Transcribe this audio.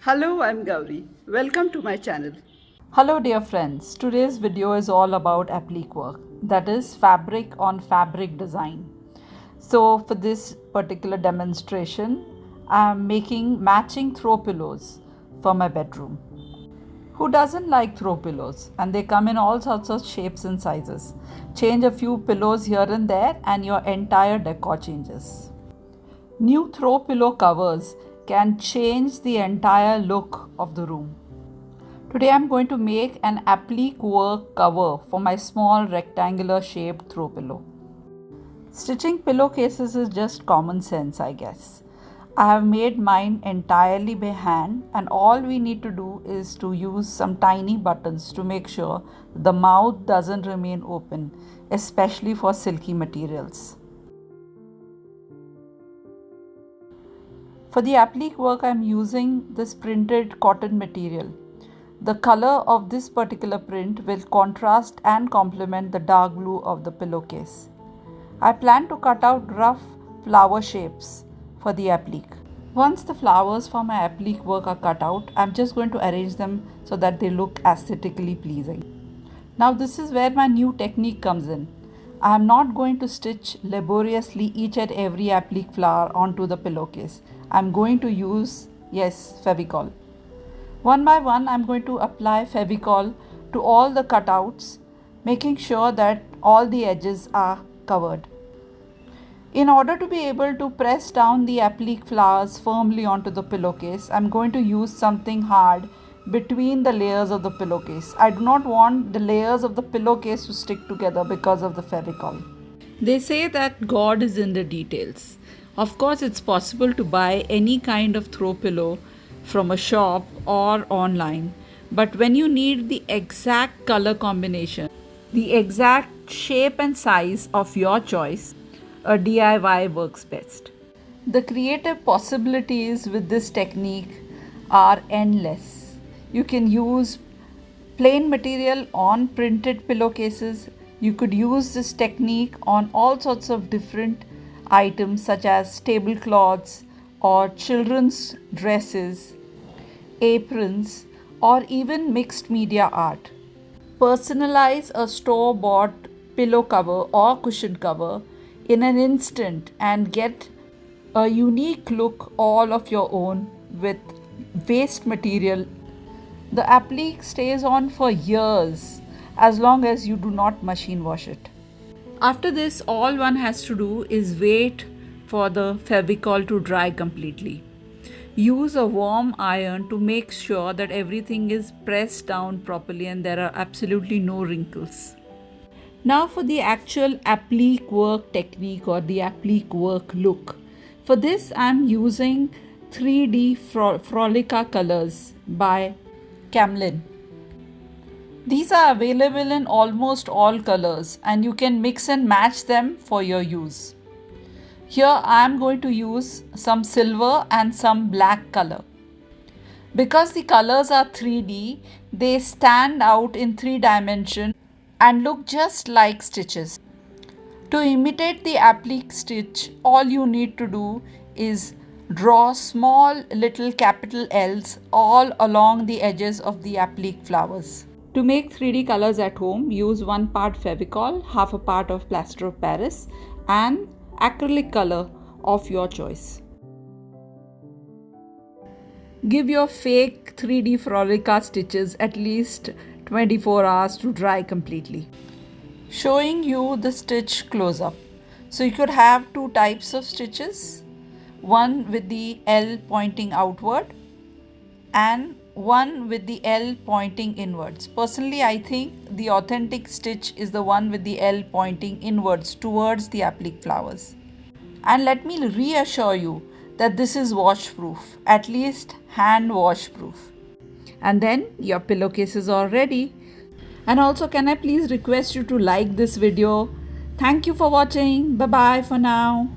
Hello, I'm Gauri. Welcome to my channel. Hello dear friends, today's video is all about applique work, that is fabric on fabric design. So for this particular demonstration, I am making matching throw pillows for my bedroom. Who doesn't like throw pillows? And they come in all sorts of shapes and sizes. Change a few pillows here and there and your entire decor changes. New throw pillow covers can change the entire look of the room. Today I'm going to make an applique work cover for my small rectangular shaped throw pillow. Stitching pillowcases is just common sense, I guess. I have made mine entirely by hand, and all we need to do is to use some tiny buttons to make sure the mouth doesn't remain open, especially for silky materials. For the applique work I'm using this printed cotton material. The color of this particular print will contrast and complement the dark blue of the pillowcase. I plan to cut out rough flower shapes for the applique. Once the flowers for my applique work are cut out, I'm just going to arrange them so that they look aesthetically pleasing. Now this is where my new technique comes in. I am not going to stitch laboriously each and every applique flower onto the pillowcase. I am going to use, Fevicol. One by one, I'm going to apply Fevicol to all the cutouts, making sure that all the edges are covered. In order to be able to press down the applique flowers firmly onto the pillowcase, I'm going to use something hard between the layers of the pillowcase. I do not want the layers of the pillowcase to stick together because of the Fevicol. They say that God is in the details. Of course, it's possible to buy any kind of throw pillow from a shop or online, but when you need the exact color combination, the exact shape and size of your choice, a DIY works best. The creative possibilities with this technique are endless. You can use plain material on printed pillowcases. You could use this technique on all sorts of different items such as tablecloths or children's dresses, aprons, or even mixed media art. Personalize a store bought pillow cover or cushion cover in an instant and get a unique look all of your own with waste material. The applique stays on for years as long as you do not machine wash it. After this, all one has to do is wait for the Fevicol to dry completely. Use a warm iron to make sure that everything is pressed down properly and there are absolutely no wrinkles. Now for the actual applique work technique or the applique work look. For this I am using 3D Frolica colors by Camlin. These are available in almost all colors and you can mix and match them for your use. Here I am going to use some silver and some black color. Because the colors are 3D, they stand out in 3 dimensions and look just like stitches. To imitate the applique stitch, all you need to do is draw small little capital L's all along the edges of the applique flowers. To make 3D colors at home, use 1 part Fevicol, half a part of plaster of Paris and acrylic color of your choice. Give your fake 3D Frolica stitches at least 24 hours to dry completely. Showing you the stitch close up. So you could have 2 types of stitches, one with the L pointing outward and one with the L pointing inwards. Personally, I think the authentic stitch is the one with the L pointing inwards towards the applique flowers. And let me reassure you that this is wash proof, at least hand wash proof. And then your pillowcases are ready. And also, can I please request you to like this video? Thank you for watching. Bye bye for now.